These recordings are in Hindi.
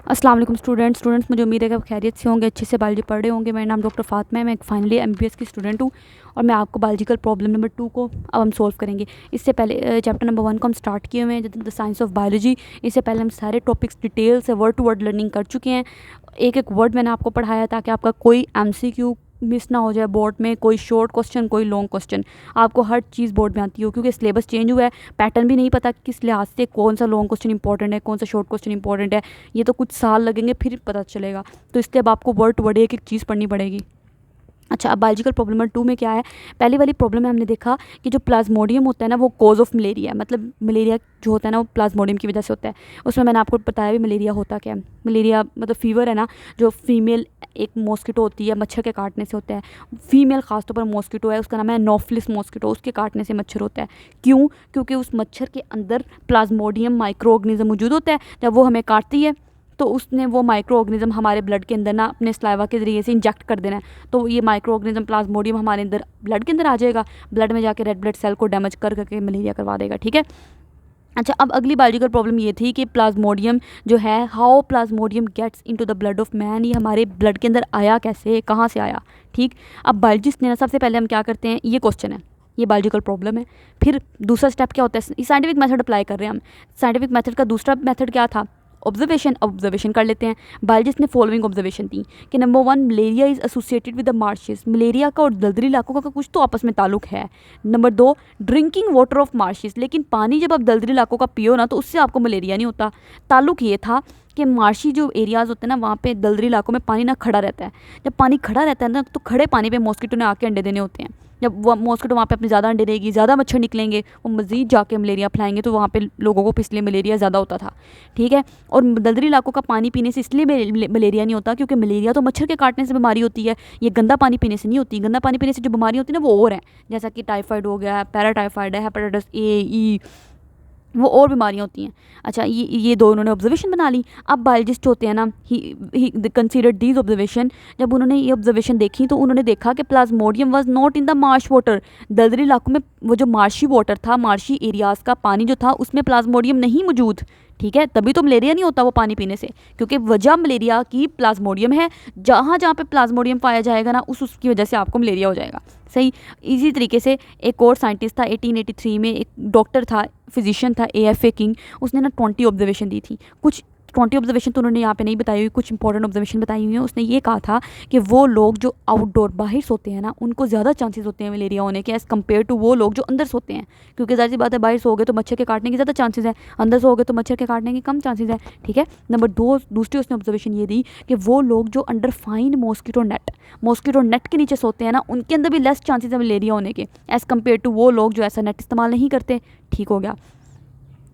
अस्सलाम वालेकुम स्टूडेंट्स मुझे उम्मीद है कि आप खैरियत से होंगे, अच्छे से बायोलॉजी पढ़ रहे होंगे। मेरा नाम डॉक्टर फातिमा है, मैं एक फाइनली एमबीबीएस की स्टूडेंट हूँ और मैं आपको बायोलॉजिकल प्रॉब्लम नंबर 2 को अब हम सॉल्व करेंगे। इससे पहले चैप्टर नंबर 1 को हम स्टार्ट किए हुए हैं, द साइंस ऑफ बायोलॉजी। इससे पहले हम सारे टॉपिक्स डिटेल से वर्ड टू वर्ड लर्निंग कर चुके हैं। एक एक वर्ड मैंने आपको पढ़ाया ताकि आपका कोई MCQ मिस ना हो जाए बोर्ड में, कोई शॉर्ट क्वेश्चन कोई लॉन्ग क्वेश्चन, आपको हर चीज़ बोर्ड में आती हो। क्योंकि सिलेबस चेंज हुआ है, पैटर्न भी नहीं पता किस लिहाज से कौन सा लॉन्ग क्वेश्चन इंपॉर्टेंट है, कौन सा शॉर्ट क्वेश्चन इंपॉर्टेंट है। ये तो कुछ साल लगेंगे फिर पता चलेगा, तो इसलिए अब आपको वर्ड टू वर्ड एक एक चीज़ पढ़नी पड़ेगी। अच्छा, अब बायोलॉजिकल प्रॉब्लम नंबर 2 में क्या है। पहली वाली प्रॉब्लम में हमने देखा कि जो प्लाज्मोडियम होता है ना, वो कॉज ऑफ मलेरिया है। मतलब मलेरिया जो होता है ना, वो प्लाज्मोडियम की वजह से होता है। उसमें मैंने आपको बताया भी मलेरिया होता क्या है। मलेरिया मतलब फीवर है ना, जो फीमेल एक मॉस्किटो होती है, मच्छर के काटने से होता है। फीमेल खासतौर पर मॉस्किटो है, उसका नाम है एनोफिलिस मॉस्किटो, उसके काटने से मच्छर होता है। क्यों? क्योंकि उस मच्छर के अंदर प्लाज्मोडियम माइक्रो ऑर्गेनिज्म मौजूद होता है। जब वो हमें काटती है तो उसने वो माइक्रो ऑर्गेनिज्म हमारे ब्लड के अंदर ना अपने स्लाइवा के ज़रिए से इंजेक्ट कर देना है। तो ये माइक्रो ऑर्गेनिज्म प्लाज्मोडियम हमारे अंदर ब्लड के अंदर आ जाएगा, ब्लड में जाके रेड ब्लड सेल को डैमेज कर करके मलेरिया करवा देगा। ठीक है। अच्छा, अब अगली बायोलॉजिकल प्रॉब्लम ये थी कि प्लाज्मोडियम जो है, how plasmodium gets into the blood of man, ये हमारे ब्लड के अंदर आया कैसे, कहाँ से आया। ठीक। अब बायोलॉजिस्ट ने ना सबसे पहले हम क्या करते हैं, ये क्वेश्चन है, ये बायोलॉजिकल प्रॉब्लम है। फिर दूसरा स्टेप क्या होता है, साइंटिफिक मेथड अप्लाई कर रहे हैं हम। साइंटिफिक मेथड का दूसरा मेथड क्या था, ऑब्जर्वेशन कर लेते हैं। बायोलॉजिस्ट ने फॉलोइंग ऑब्जर्वेशन दी कि number 1, malaria is associated with the marches, malaria का और दलदली इलाकों का कुछ तो आपस में ताल्लुक है। Number 2, drinking water of marches, लेकिन पानी जब आप दलदली इलाकों का पियो ना तो उससे आपको मलेरिया नहीं होता। ताल्लुक ये था कि मार्शी जो एरियाज़ होते हैं ना, वहाँ पे दलदली इलाकों में पानी ना खड़ा रहता है। जब पानी खड़ा रहता है ना, तो खड़े पानी पे मॉस्किटो ने आके अंडे देने होते हैं। जब वो मॉस्किटो वहाँ पे अपने ज़्यादा अंडे देगी, ज़्यादा मच्छर निकलेंगे, वो मज़ीद जाके मलेरिया फैलाएंगे, तो वहाँ पे लोगों को इसलिए मलेरिया ज़्यादा होता था। ठीक है। और दलदली इलाकों का पानी पीने से इसलिए मलेरिया नहीं होता क्योंकि मलेरिया तो मच्छर के काटने से बीमारी होती है, ये गंदा पानी पीने से नहीं होती। गंदा पानी पीने से जो बीमारी होती है ना, वो और है, जैसा कि टाइफाइड हो गया, पैराटाइफाइड है, हेपेटाइटिस A, E, वो और बीमारियाँ होती हैं। अच्छा, ये दो उन्होंने ऑब्जर्वेशन बना ली। अब बायोलॉजिस्ट होते हैं ना, ही कंसीडर्ड दीज ऑब्जर्वेशन। जब उन्होंने ये ऑब्जर्वेशन देखी तो उन्होंने देखा कि Plasmodium was not in the Marsh water, दलदली इलाकों में वो जो मार्शी वाटर था, मार्शी एरियाज़ का पानी जो था, उसमें प्लाज्मोडियम नहीं मौजूद। ठीक है। तभी तो मलेरिया नहीं होता वो पानी पीने से, क्योंकि वजह मलेरिया की प्लाज्मोडियम है। जहाँ जहाँ पे प्लाज्मोडियम पाया जाएगा ना, उसकी वजह से आपको मलेरिया हो जाएगा। सही। इसी तरीके से एक और साइंटिस्ट था 1883 में, एक डॉक्टर था, फिजिशियन था, AFA किंग, उसने ना 20 ऑब्जर्वेशन दी थी। कुछ 20 ऑब्जर्वेशन तो उन्होंने यहाँ पे नहीं बताई हुई, कुछ इंपॉर्टेंट ऑब्जर्वेशन बताई हुई हैं। उसने ये कहा था कि वो लोग जो आउटडोर बाहर सोते हैं ना, उनको ज़्यादा चांसेस होते हैं मलेरिया होने के एज़ कम्पेयर टू वो लोग जो अंदर सोते हैं। क्योंकि ज़ाहिर सी बात है, बाहर सोओगे तो मच्छर के काटने की ज़्यादा चांसेस है, अंदर सोओगे तो मच्छर के काटने की कम चांसेस है। ठीक है। नंबर 2, दूसरी उसने ऑब्जर्वेशन ये दी कि वो लोग जो अंडर फाइन मॉस्किटो नेट के नीचे सोते हैं ना, उनके अंदर भी लेस चांसेस है मलेरिया होने के एज़ कम्पेयर टू वो लोग जो ऐसा नेट इस्तेमाल नहीं करते। ठीक हो गया।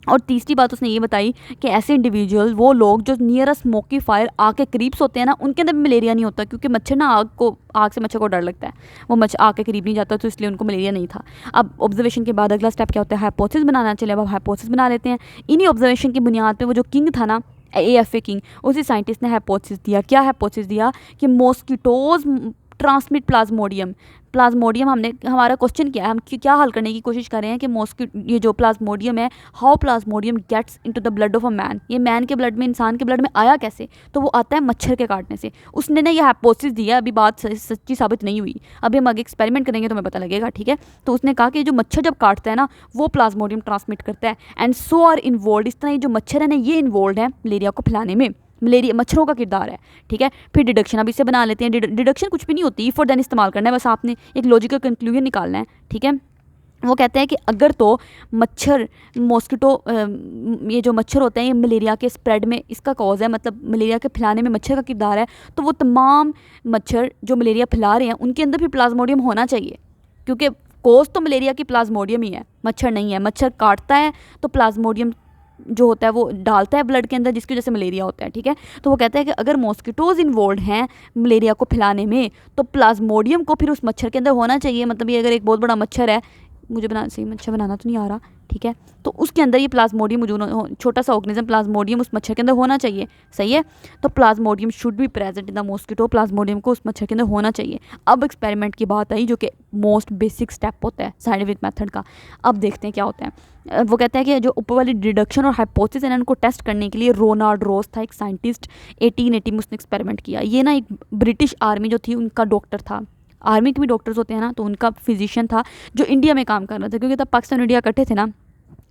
और तीसरी बात उसने ये बताई कि ऐसे इंडिविजुअल, वो लोग जो नियर अ स्मोकी फायर, आग के करीब सोते हैं ना, उनके अंदर मलेरिया नहीं होता, क्योंकि मच्छर ना आग से मच्छर को डर लगता है, वो मच्छर आग के करीब नहीं जाता, तो इसलिए उनको मलेरिया नहीं था। अब ऑब्जर्वेशन के बाद अगला स्टेप क्या होता है, हाइपोथेसिस बनाना। चले अब हाइपोथेसिस बना लेते हैं। इन्हीं ऑब्जर्वेशन की बुनियाद पर वो जो किंग था ना, AFA किंग, उसी साइंटिस्ट ने हाइपोथेसिस दिया। क्या हाइपोथेसिस दिया कि मॉस्किटोज ट्रांसमिट प्लाज्मोडियम हमने, हमारा क्वेश्चन क्या है, हम क्या हल करने की कोशिश कर रहे हैं कि ये जो प्लाज्मोडियम है, how plasmodium gets into the blood of a man, ये मैन के ब्लड में, इंसान के ब्लड में आया कैसे। तो वो आता है मच्छर के काटने से। उसने ना ये हाइपोथेसिस दिया, अभी बात सच्ची साबित नहीं हुई, अभी हम आगे एक्सपेरिमेंट करेंगे तो हमें पता लगेगा। ठीक है। तो उसने कहा कि जो मच्छर जब काटता है ना, वो प्लाज्मोडियम ट्रांसमिट करता है, एंड सो आर इन्वॉल्व, इस तरह ये जो मच्छर है ना, ये इन्वॉल्व है मलेरिया को फैलाने में। मलेरिया मच्छरों का किरदार है। ठीक है। फिर डिडक्शन, अब इसे बना लेते हैं। डिडक्शन कुछ भी नहीं होती, फॉर देन इस्तेमाल करना है, बस आपने एक लॉजिकल कंक्लूजन निकालना है। ठीक है। वो कहते हैं कि अगर तो मच्छर मॉस्किटो, ये जो मच्छर होते हैं, ये मलेरिया के स्प्रेड में इसका कॉज है, मतलब मलेरिया के फैलाने में मच्छर का किरदार है, तो वो तमाम मच्छर जो मलेरिया फैला रहे हैं, उनके अंदर भी प्लाज्मोडियम होना चाहिए, क्योंकि कॉज तो मलेरिया की प्लाज्मोडियम ही है, मच्छर नहीं है। मच्छर काटता है तो प्लाज्मोडियम जो होता है वो डालता है ब्लड के अंदर, जिसकी वजह से मलेरिया होता है। ठीक है। तो वो कहते हैं कि अगर मॉस्किटोज इन्वॉल्व हैं मलेरिया को फैलाने में, तो प्लाज्मोडियम को फिर उस मच्छर के अंदर होना चाहिए। मतलब ये अगर एक बहुत बड़ा मच्छर है, मुझे सही मच्छर बनाना तो नहीं आ रहा, ठीक है। तो उसके अंदर ये प्लाज्मोडियम मौजूद, छोटा सा ऑर्गेनिज्म प्लाज्मोडियम उस मच्छर के अंदर होना चाहिए, सही है। तो Plasmodium should be present in the mosquito, Plasmodium को उस मच्छर के अंदर होना चाहिए। अब एक्सपेरिमेंट की बात आई जो कि मोस्ट बेसिक स्टेप होता है साइंटिफिक मेथड का। अब देखते हैं क्या होता है। वो कहते हैं कि जो ऊपर वाली डिडक्शन और हाइपोथेसिस है ना, उनको टेस्ट करने के लिए रोनाल्ड रोस था एक साइंटिस्ट, 1880 में उसने एक्सपेरिमेंट किया। ये ना एक ब्रिटिश आर्मी जो थी उनका डॉक्टर था, आर्मी के भी डॉक्टर्स होते हैं ना, तो उनका फिजिशियन था जो इंडिया में काम कर रहा था, क्योंकि तब पाकिस्तान इंडिया इकट्ठे थे ना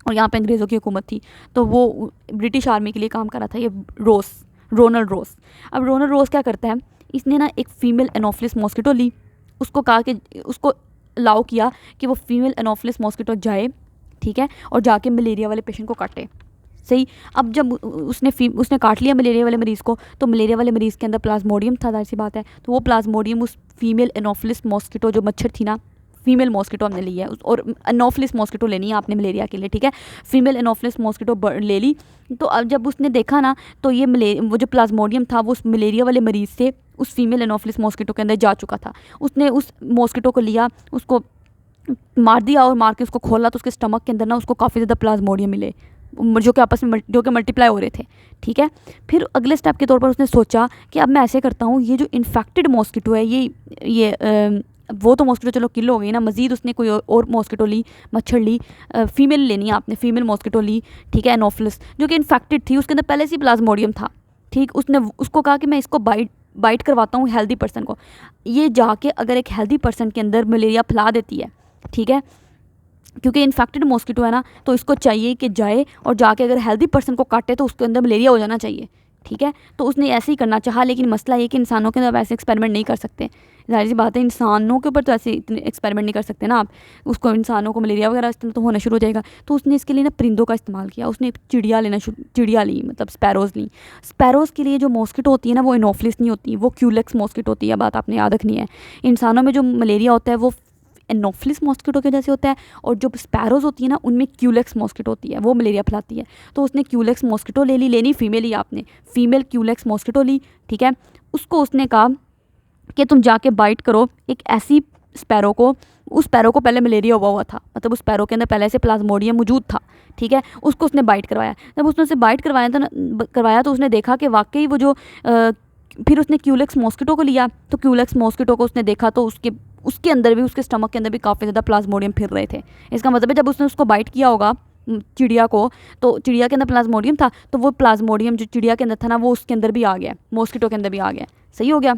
और यहाँ पे अंग्रेज़ों की हुकूमत थी, तो वो ब्रिटिश आर्मी के लिए काम कर रहा था ये रोनाल्ड रोस। अब रोनाल्ड रोस क्या करता है, इसने ना एक फ़ीमेल एनोफिलिस मॉस्किटो ली, उसको कहा कि उसको अलाउ किया कि वो फीमेल एनोफिलिस मॉस्किटो जाए, ठीक है, और जाके मलेरिया वाले पेशेंट को काटे, सही। अब जब उसने काट लिया मलेरिया वाले मरीज़ को, तो मलेरिया वाले मरीज़ के अंदर प्लाज्मोडियम था, जाहिर सी बात है, तो वो प्लाज्मोडियम उस फीमेल एनोफिलिस मॉस्किटो जो मच्छर थी ना, फीमेल मॉस्किटो हमने ली है, और एनोफिलिस मॉस्किटो लेनी है आपने मलेरिया के लिए, ठीक है। फीमेल एनोफिलिस मॉस्किटो ले ली। तो अब जब उसने देखा ना, तो ये वो जो प्लाज्मोडियम था वो उस मलेरिया वाले मरीज़ से उस फीमेल एनोफिलिस मॉस्किटो के अंदर जा चुका था। उसने उस मॉस्किटो को लिया, उसको मार दिया, और मार के उसको खोला तो उसके स्टमक के अंदर ना उसको काफ़ी ज़्यादा प्लाज्मोडियम मिले, जो कि आपस में जो कि मल्टीप्लाई हो रहे थे, ठीक है। फिर अगले स्टेप के तौर पर उसने सोचा कि अब मैं ऐसे करता हूँ, ये जो इन्फेक्टेड मॉस्किटो है, ये वो तो मॉस्किटो चलो किल हो गई ना, मज़ीद उसने कोई और मॉस्किटो ली, मच्छर ली, फीमेल लेनी है आपने, फीमेल मॉस्किटो ली, ठीक है, एनोफिलिस, जो कि इन्फेक्टेड थी, उसके अंदर पहले से प्लाज्मोडियम था, ठीक। उसने उसको कहा कि मैं इसको बाइट करवाता हूँ हेल्दी पर्सन को, ये जाके अगर एक हेल्दी पर्सन के अंदर मलेरिया फैला देती है, ठीक है, क्योंकि इन्फेक्टेड मॉस्किटो है ना, तो इसको चाहिए कि जाए और जाके अगर हेल्दी पर्सन को काटे तो उसके अंदर मलेरिया हो जाना चाहिए, ठीक है। तो उसने ऐसे ही करना चाहा, लेकिन मसला ये कि इंसानों के अंदर ऐसे एक्सपेरिमेंट नहीं कर सकते, जाहिर सी बात है, इंसानों के ऊपर तो ऐसे इतने एक्सपेरिमेंट नहीं कर सकते ना आप, उसको इंसानों को मलेरिया वगैरह इस तरह तो होना शुरू हो जाएगा। तो उसने इसके लिए ना परिंदों का इस्तेमाल किया, उसने चिड़िया ली, मतलब स्पैरोज़ ली। स्पैरोज़ के लिए जो मॉस्किटो होती है ना, वो एनोफिलिस नहीं होती, वो क्यूलेक्स मॉस्किटो होती है, बात आपने याद रखनी है। इंसानों में जो मलेरिया होता है वो एनोफिलिस मॉस्किटो के जैसे होता है, और जो स्पैरोज़ होती है ना उनमें क्यूलेक्स मॉस्किटो होती है, वो मलेरिया फैलाती है। तो उसने क्यूलेक्स मॉस्किटो लेनी फीमेल ही, आपने फीमेल क्यूलेक्स मॉस्किटो ली, ठीक है। उसको उसने कहा कि तुम जाके बाइट करो एक ऐसी स्पैरो को, उस स्पैरो को पहले मलेरिया हुआ था, मतलब उस स्पैरो के अंदर पहले से प्लाज्मोडियम मौजूद था, ठीक है। उसको उसने बाइट करवाया। जब उसने उसे बाइट करवाया तो उसने देखा कि वाकई वो जो फिर उसने क्यूलेक्स मॉस्किटो को लिया, तो क्यूलेक्स मॉस्किटो को उसने देखा तो उसके अंदर भी, उसके स्टमक के अंदर भी काफ़ी ज़्यादा प्लाज्मोडियम फिर रहे थे। इसका मतलब है जब उसने उसको बाइट किया होगा चिड़िया को, तो चिड़िया के अंदर प्लाज्मोडियम था, तो वो प्लाज्मोडियम जो चिड़िया के अंदर था ना, वो उसके अंदर भी आ गया, मॉस्किटो के अंदर भी आ गया, सही हो गया।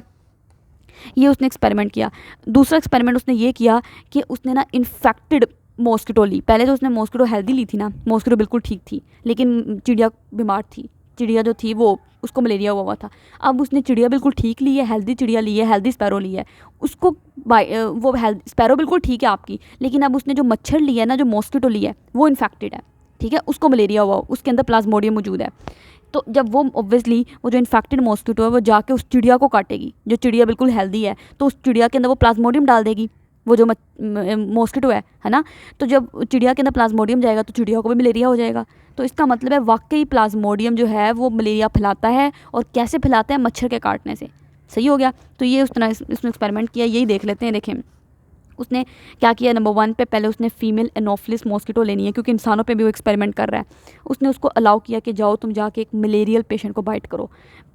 ये उसने एक्सपेरिमेंट किया। दूसरा एक्सपेरिमेंट उसने ये किया कि उसने ना इन्फेक्टेड मॉस्किटो ली। पहले तो उसने मॉस्किटो हेल्दी ली थी ना, मॉस्किटो बिल्कुल ठीक थी, लेकिन चिड़िया बीमार थी, चिड़िया जो थी वो उसको मलेरिया हुआ था। अब उसने चिड़िया बिल्कुल ठीक ली है, हेल्दी चिड़िया ली है, हेल्दी स्पैरो ली है, उसको वो हेल्दी स्पैरो बिल्कुल ठीक है आपकी, लेकिन अब उसने जो मच्छर लिया है ना, जो मॉस्किटो ली है, वो इन्फेक्टेड है, ठीक है, उसको मलेरिया हुआ, उसके अंदर प्लाज्मोडियम मौजूद है। तो जब वो ऑब्वियसली वो जो इन्फेक्टेड मॉस्किटो है वो जाके उस चिड़िया को काटेगी, जो चिड़िया बिल्कुल हेल्दी है, तो उस चिड़िया के अंदर वो प्लाज्मोडियम डाल देगी, वो जो मॉस्किटो है ना। तो जब चिड़िया के अंदर प्लाज्मोडियम जाएगा तो चिड़िया को भी मलेरिया हो जाएगा। तो इसका मतलब है वाकई प्लाज्मोडियम जो है वो मलेरिया फैलाता है, और कैसे फैलाता है, मच्छर के काटने से, सही हो गया। तो ये उस तरह इसने एक्सपेरिमेंट किया, यही देख लेते हैं। देखें उसने क्या किया, नंबर 1 पे पहले उसने फीमेल एनोफिलिस मॉस्किटो लेनी है, क्योंकि इंसानों पे भी वो एक्सपेरिमेंट कर रहा है। उसने उसको अलाउ किया कि जाओ तुम जाके एक मलेरियल पेशेंट को बाइट करो,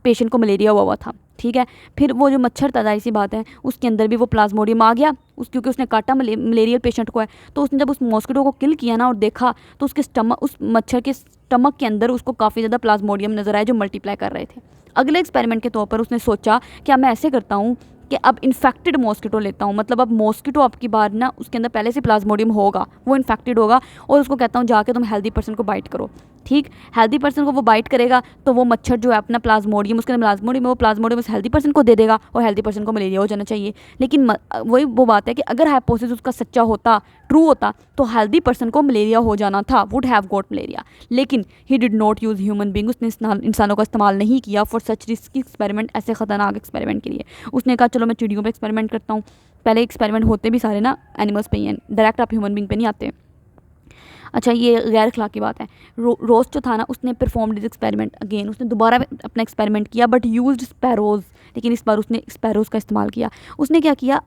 पेशेंट को मलेरिया हुआ था, ठीक है। फिर वो जो मच्छर था, जाहिर सी बात है, उसके अंदर भी वो प्लाज्मोडियम आ गया, क्योंकि उसने काटा मलेरियल पेशेंट को है। तो उसने जब उस मॉस्किटो को किल किया ना और देखा, तो उसके उस मच्छर के स्टमक के अंदर उसको काफ़ी ज़्यादा प्लाज्मोडियम नज़र आए जो मल्टीप्लाई कर रहे थे। अगले एक्सपेरिमेंट के तौर पर उसने सोचा कि मैं ऐसे करता हूँ कि अब इन्फेक्टेड मॉस्किटो लेता हूँ, मतलब अब मॉस्किटो आपकी बार ना उसके अंदर पहले से प्लाज्मोडियम होगा, वो इन्फेक्टेड होगा, और उसको कहता हूँ जाके तुम हेल्दी पर्सन को बाइट करो, ठीक। हेल्दी पर्सन को वो बाइट करेगा तो वो मच्छर जो है अपना प्लाज्मोडियम, उसके अंदर प्लाज्मोडियम है, वो प्लाज्मोडियम उस हेल्दी पर्सन को दे देगा और हेल्दी पर्सन को मलेरिया हो जाना चाहिए। लेकिन वही वो बात है कि अगर हाइपोथेसिस उसका सच्चा होता, ट्रू होता, तो हेल्दी पर्सन को मलेरिया हो जाना था, वुड हैव गॉट मलेरिया। लेकिन he did not use human being, उसने इंसानों का इस्तेमाल नहीं किया फॉर सच रिस्की एक्सपेरिमेंट, ऐसे ख़तरनाक एक्सपेरिमेंट के लिए। उसने कहा चलो मैं चिड़ियों पर एक्सपेरिमेंट करता हूँ। पहले एक्सपेरिमेंट होते भी सारे ना एनिमल्स पे ही हैं, डायरेक्ट आप ह्यूमन बींग पे नहीं आते। अच्छा, ये गैर अखलाकी बात है। रोज जो था ना, उसने परफॉर्म दिस एक्सपेरिमेंट अगेन, उसने दोबारा अपना एक्सपेरिमेंट किया, बट यूज्ड स्पैरोज़, लेकिन इस बार उसने स्पैरोज़ का इस्तेमाल किया। उसने क्या किया,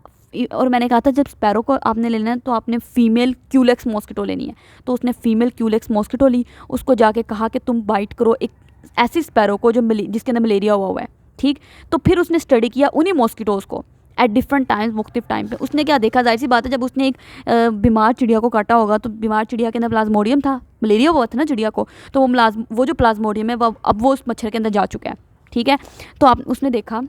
और मैंने कहा था जब स्पैरो को आपने लेना है तो आपने फ़ीमेल क्यूलेक्स मॉस्किटो लेनी है। तो उसने फ़ीमेल क्यूलेक्स मॉस्किटो ली, उसको जाके कहा कि तुम बाइट करो एक ऐसी स्पैरो को जो जिसके अंदर मलेरिया हुआ है, ठीक। तो फिर उसने स्टडी किया उन्हीं मॉस्किटोज़ को एट डिफरेंट टाइम्स, मुख्तलिफ टाइम पे। उसने क्या देखा, जाहिर सी बात है जब उसने एक बीमार चिड़िया को काटा होगा तो बीमार चिड़िया के अंदर प्लाज्मोडियम था, मलेरिया हुआ था ना चिड़िया को, तो वो जो प्लाज्मोडियम है वो अब वो उस मच्छर के अंदर जा चुका है, ठीक है। तो उसने देखा,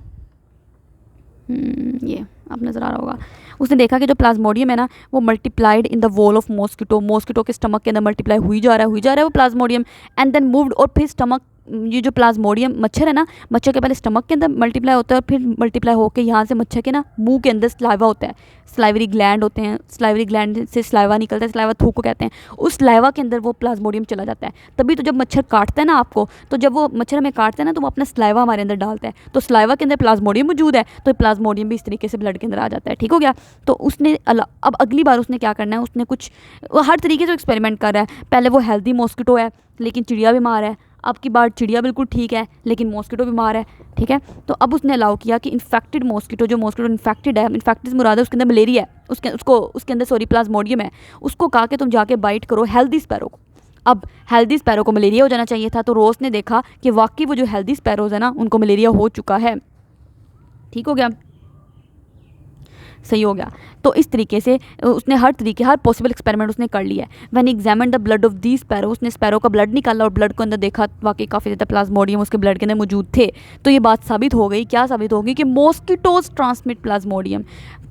ये आप नज़र आ रहा होगा, उसने देखा कि जो प्लाज्मोडियम है ना वो multiplied in the wall of mosquito के स्टमक के अंदर मल्टीप्लाई हुई जा रहा है वो प्लाज्मोडियम, एंड देन मूव्ड, और फिर स्टमक, ये जो प्लाज्मोडियम मच्छर है ना, मच्छर के पहले स्टमक के अंदर मल्टीप्लाई होता है और फिर मल्टीप्लाई होकर यहाँ से मच्छर के ना मुंह के अंदर स्लाइवा होता है, स्लाइवरी ग्लैंड होते हैं, स्लाइवरी ग्लैंड से स्लाइवा निकलता है, स्लाइवा थूक को कहते हैं, उस स्लाइवा के अंदर वो प्लाज्मोडियम चला जाता है। तभी तो जब मच्छर काटता है ना आपको, तो जब वो मच्छर हमें काटता है ना तो वो अपना स्लाइवा हमारे अंदर डालता है, तो स्लाइवा के अंदर प्लाज्मोडियम मौजूद है, तो प्लाज्मोडियम भी इस तरीके से ब्लड के अंदर आ जाता है, ठीक हो गया। तो उसने अब अगली बार उसने क्या करना है, उसने कुछ हर तरीके से एक्सपेरिमेंट कर रहा है। पहले वो हेल्दी मॉस्किटो है लेकिन चिड़िया बीमार है, अब की बार चिड़िया बिल्कुल ठीक है लेकिन मॉस्किटो बीमार है, ठीक है। तो अब उसने अलाउ किया कि इन्फेक्टेड मॉस्किटो, जो मॉस्किटो इन्फेक्टेड है, इन्फेक्टेड मुराद है उसके अंदर मलेरिया है, उसके अंदर सॉरी प्लाज्मोडियम है, उसको कहा कि तुम जाके बाइट करो हेल्दी स्पैरो को। अब हेल्दी स्पैरो को मलेरिया हो जाना चाहिए था, तो रोज़ ने देखा कि वाकई वो जो हेल्दी स्पैरोज है ना उनको मलेरिया हो चुका है, ठीक हो गया, सही हो गया। तो इस तरीके से उसने हर पॉसिबल एक्सपेरिमेंट उसने कर लिया है। When examine the blood of the sparrow, उसने स्पैरो का ब्लड निकाला और ब्लड को अंदर देखा, वाकई काफ़ी ज़्यादा प्लाज्मोडियम उसके ब्लड के अंदर मौजूद थे। तो ये बात साबित हो गई, क्या साबित होगी, कि मॉस्किटोज ट्रांसमिट प्लाज्मोडियम।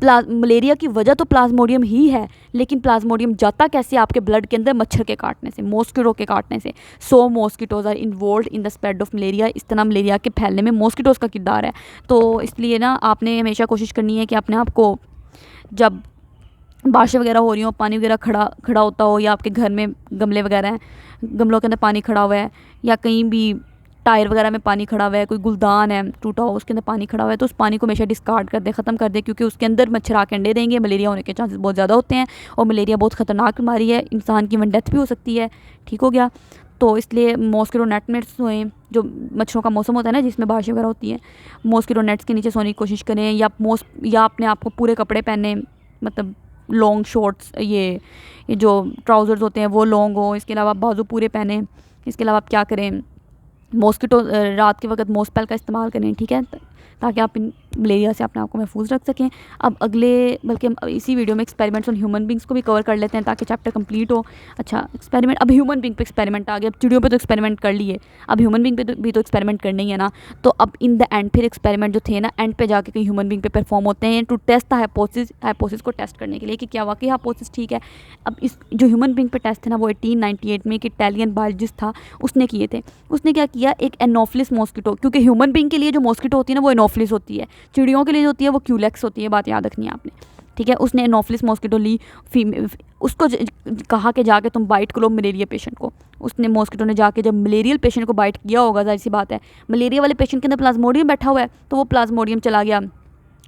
मलेरिया की वजह तो प्लाज्मोडियम ही है, लेकिन प्लाज्मोडियम जाता कैसे आपके ब्लड के अंदर, मच्छर के काटने से, मॉस्किटो के काटने से। So mosquitoes are involve in the spread of malaria, इस तरह मलेरिया के फैलने में मॉस्किटोज़ का किरदार है। तो इसलिए ना आपने हमेशा कोशिश करनी है कि अपने आप को, जब बारिश वगैरह हो रही हो, पानी वगैरह खड़ा होता हो, या आपके घर में गमले वगैरह हैं, गमलों के अंदर पानी खड़ा हुआ है, या कहीं भी टायर वगैरह में पानी खड़ा हुआ है, कोई गुलदान है टूटा हो उसके अंदर पानी खड़ा हुआ है, तो उस पानी को हमेशा डिस्कार्ड कर दे, ख़त्म कर दे, क्योंकि उसके अंदर मच्छर आके अंडे देंगे, मलेरिया होने के चांसेस बहुत ज़्यादा होते हैं, और मलेरिया बहुत ख़तरनाक बीमारी है, इंसान की इवन डेथ भी हो सकती है, ठीक हो गया। तो इसलिए मॉस्किटो नेट में सोएं, जो मच्छरों का मौसम होता है ना जिसमें बारिश वगैरह होती है, मॉस्किटो नेट्स के नीचे सोने की कोशिश करें, या अपने आप को पूरे कपड़े पहने, मतलब लॉन्ग शॉर्ट्स, ये जो ट्राउज़र्स होते हैं वो लॉन्ग हो, इसके अलावा बाजू पूरे पहने। इसके अलावा आप क्या करें, मॉस्किटो रात के वक्त मॉस्पेल का इस्तेमाल करें, ठीक है, ताकि आप इन मलेरिया से अपने आप को महफूज रख सकें। अब बल्कि हम इसी वीडियो में एक्सपेरिमेंट्स ऑन ह्यूमन बींग्स को भी कवर कर लेते हैं ताकि चैप्टर कंप्लीट हो। अच्छा, एक्सपेरिमेंट, अब ह्यूमन बींग पे एक्सपेरिमेंट आ गया, अब चिड़ियों पे तो एक्सपेरिमेंट कर लिए, अब ह्यूमन बींग पे भी तो एक्सपेरिमेंट करना ही है ना। तो अब इन द एंड फिर एक्सपेरिमेंट जो थे ना, एंड पे जाके कहीं ह्यूमन बींग पे परफॉर्म होते हैं टू टेस्ट द हाइपोथेसिस को टेस्ट करने के लिए कि क्या वाकई हाइपोथेसिस ठीक है। अब इस जो ह्यूमन बींग पे टेस्ट थे ना वो 1898 में एक इटालियन बायोलॉजिस्ट था, उसने किए थे। उसने क्या किया, एक एनोफिलिस मॉस्किटो, क्योंकि ह्यूमन बींग के लिए जो मॉस्किटो होती है ना वो एनोफिलिस होती है, चिड़ियों के लिए जो होती है वो क्यूलेक्स होती है, बात याद रखनी है आपने, ठीक है। उसने एनोफिलिस मॉस्किटो ली, उसको कहा कि जाके तुम बाइट करो मलेरिया पेशेंट को। उसने मॉस्किटो ने जाके जब मलेरियल पेशेंट को बाइट किया होगा, जाहिर सी बात है मलेरिया वाले पेशेंट के अंदर प्लाज्मोडियम बैठा हुआ है, तो वो प्लाज्मोडियम चला गया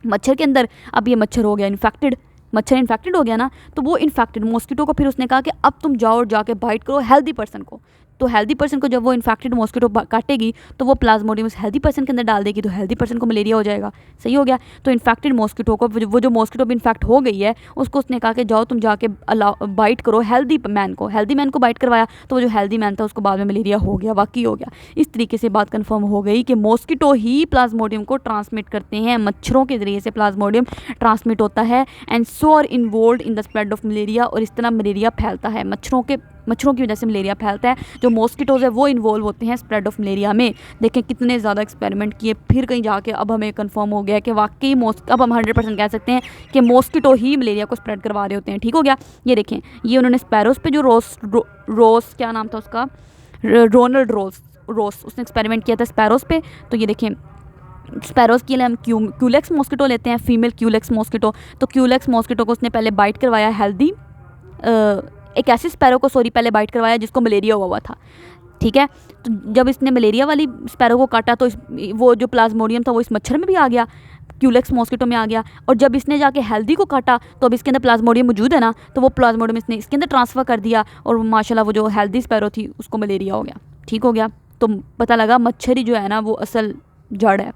मच्छर के अंदर। अब ये मच्छर हो गया इन्फेक्टेड, मच्छर इन्फेक्टेड हो गया ना, तो वो इन्फेक्टेड मॉस्किटो को फिर उसने कहा कि अब तुम जाओ और जाके बाइट करो हेल्दी पर्सन को। तो हेल्दी पर्सन को जब वो इन्फेक्टेड मॉस्किटो काटेगी तो वो प्लाज्मोडियम उस हेल्दी पर्सन के अंदर डाल देगी, तो हेल्दी पर्सन को मलेरिया हो जाएगा, सही हो गया। तो इन्फेक्टेड मॉस्किटो को, वो जो मॉस्किटो भी इन्फेक्ट हो गई है, उसको उसने कहा कि जाओ तुम जाके बाइट करो हेल्दी मैन को बाइट करवाया, तो वो जो हेल्दी मैन था उसको बाद में मलेरिया हो गया, वाकई हो गया। इस तरीके से बात कन्फर्म हो गई कि मॉस्किटो ही प्लाज्मोडियम को ट्रांसमिट करते हैं, मच्छरों के ज़रिए से प्लाज्मोडियम ट्रांसमिट होता है, and so are involve in the spread of malaria, और इस तरह मलेरिया फैलता है, मच्छरों की वजह से मलेरिया फैलता है। जो मॉस्किटोज़ है वो इन्वॉल्व होते हैं स्प्रेड ऑफ मलेरिया में। देखें कितने ज़्यादा एक्सपेरिमेंट किए, फिर कहीं जाके अब हमें कंफर्म हो गया कि वाकई अब हम 100% कह सकते हैं कि मॉस्किटो ही मलेरिया को स्प्रेड करवा रहे होते हैं, ठीक हो गया। ये देखें, ये उन्होंने स्पैरोस पे जो रोस क्या नाम था उसका, रोनाल्ड रोस, उसने एक्सपेरिमेंट किया था स्पैरोस पे। तो ये देखें, स्पैरोस के लिए हम क्यूलेक्स मॉस्किटो लेते हैं, फीमेल क्यूलेक्स मॉस्किटो। तो क्यूलेक्स मॉस्किटो को उसने पहले बाइट करवाया हेल्दी, एक ऐसे स्पैरो को पहले बाइट करवाया जिसको मलेरिया हुआ था, ठीक है। तो जब इसने मलेरिया वाली स्पैरो को काटा तो वो जो प्लाज्मोडियम था वो इस मच्छर में भी आ गया, क्यूलेक्स मॉस्किटो में आ गया, और जब इसने जाके हेल्दी को काटा तो अब इसके अंदर प्लाज्मोडियम मौजूद है ना, तो वो प्लाज्मोडियम इसने इसके अंदर ट्रांसफ़र कर दिया, और माशाल्लाह वो जो हेल्दी स्पैरो थी उसको मलेरिया हो गया, ठीक हो गया। तो पता लगा मच्छर ही जो है ना वो असल जड़ है,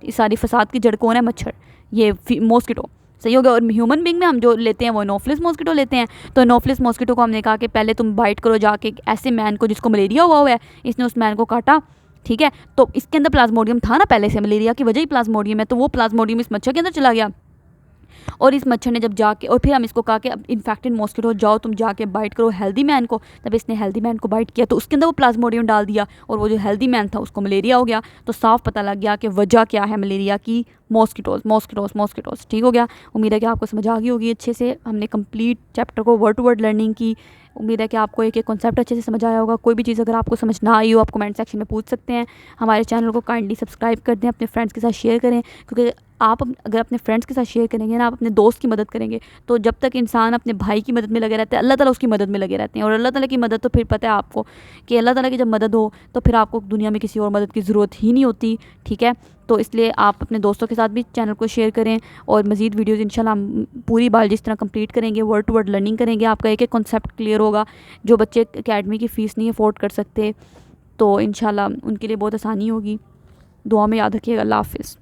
इस सारी फसाद की जड़ कौन है, मच्छर, ये मॉस्किटो, सही हो गया। और ह्यूमन बींग में हम जो लेते हैं वो एनोफिलिस मॉस्किटो लेते हैं। तो एनोफिलिस मॉस्किटो को हमने कहा कि पहले तुम बाइट करो जाके एक ऐसे मैन को जिसको मलेरिया हुआ है, इसने उस मैन को काटा, ठीक है, तो इसके अंदर प्लाज्मोडियम था ना पहले से, मलेरिया की वजह ही प्लाज्मोडियम है, तो वो प्लाज्मोडियम इस मच्छर के अंदर चला गया और इस मच्छर ने जब जाके, और फिर हम इसको कहा कि अब इन्फेक्टेड मॉस्किटो जाओ तुम जाके बाइट करो हेल्दी मैन को, तब इसने हेल्दी मैन को बाइट किया तो उसके अंदर वो प्लाज्मोडियम डाल दिया और वो जो हेल्दी मैन था उसको मलेरिया हो गया। तो साफ पता लग गया कि वजह क्या है मलेरिया की, मॉस्किटोस। ठीक हो गया। उम्मीद है कि आपको समझ आ गई होगी अच्छे से। हमने कंप्लीट चैप्टर को वर्ड टू वर्ड लर्निंग की। उम्मीद है कि आपको एक एक कॉन्सेप्ट अच्छे से समझ आया होगा। कोई भी चीज़ अगर आपको समझ ना आई हो आप कमेंट सेक्शन में पूछ सकते हैं। हमारे चैनल को काइंडली सब्सक्राइब कर दें, अपने फ्रेंड्स के साथ शेयर करें, क्योंकि आप अगर अपने फ्रेंड्स के साथ शेयर करेंगे ना, आप अपने दोस्त की मदद करेंगे, तो जब तक इंसान अपने भाई की मदद में लगे रहते हैं अल्लाह ताला उसकी मदद में लगे रहते हैं। और अल्लाह ताला की मदद तो फिर पता है आपको कि अल्लाह ताला की जब मदद हो तो फिर आपको दुनिया में किसी और मदद की ज़रूरत ही नहीं होती। ठीक है, तो इसलिए आप अपने दोस्तों के साथ भी चैनल को शेयर करें और मज़ीद वीडियोज़ इंशाल्लाह हम पूरी बायोलॉजी इस तरह कंप्लीट करेंगे, वर्ड टू वर्ड लर्निंग करेंगे, आपका एक एक कॉन्सेप्ट क्लियर होगा। जो बच्चे अकेडमी की फ़ीस नहीं अफोर्ड कर सकते तो इंशाल्लाह उनके लिए बहुत आसानी होगी। दुआ में याद रखिएगा। अल्लाह हाफ़िज़।